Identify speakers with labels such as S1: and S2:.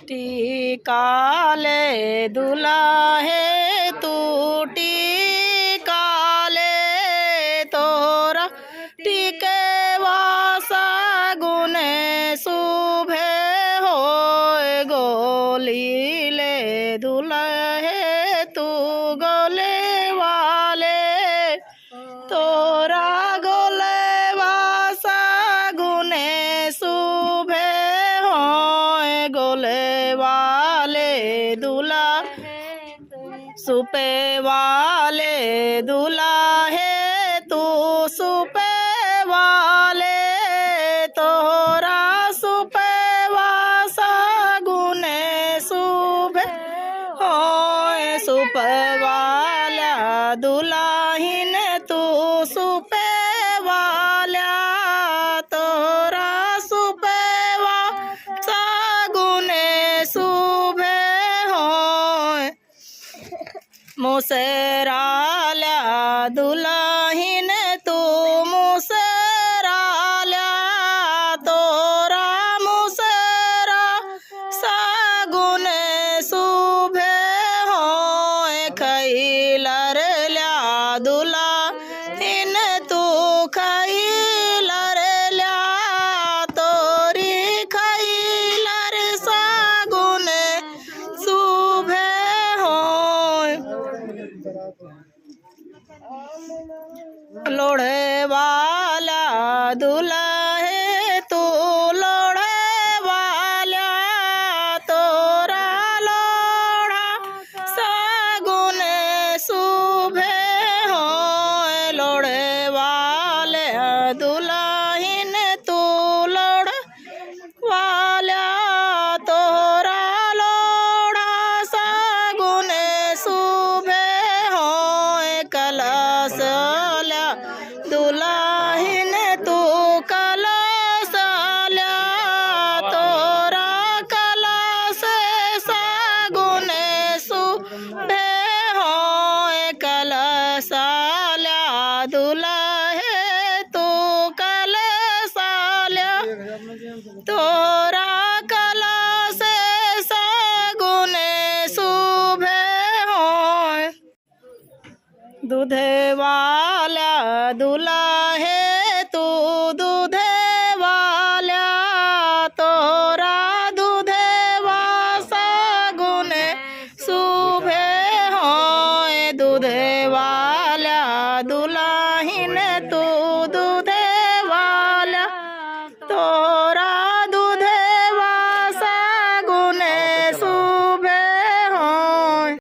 S1: टीकाले दुलाहे तू टीकाले तोरा टीके वासा गुने सुभे हो गोली ले दुलाहे तू गोले वाले तोरा गोले वासा गुने सुभे हो गोले वाले दूल्हा सुपे वाले दुलाहे तू सुपे वाले तोरा सुपे वासा गुने सुभे हो सुपे वाला दुलाहिन तू सुपे वाला तोरा सुपे वासा गुने सुभे हो मुसेराला दुलाहिन तू मुसेराला तोरा मुसेरा सागुने सुभे हो खैलर ल्या दुलाहिन तू खैलर ल्या तोरी खैलर सागुने सुभे हो लोढ़े वाला दुल्हे तू लोढ़े वाला तोरा लोढ़ा सागुने सुभे हो लोढ़े वाले दुल्हिन तू लोढ़ वाला तोरा लोढ़ा सागुने सुभे हो कलश दुलाहिन तू कलश ल्या तोरा कलश सागुने सुभे हो कलश ल्या दुल्हे तू कलश ल्या तोरा कलश सागुने सुभे हो दूधे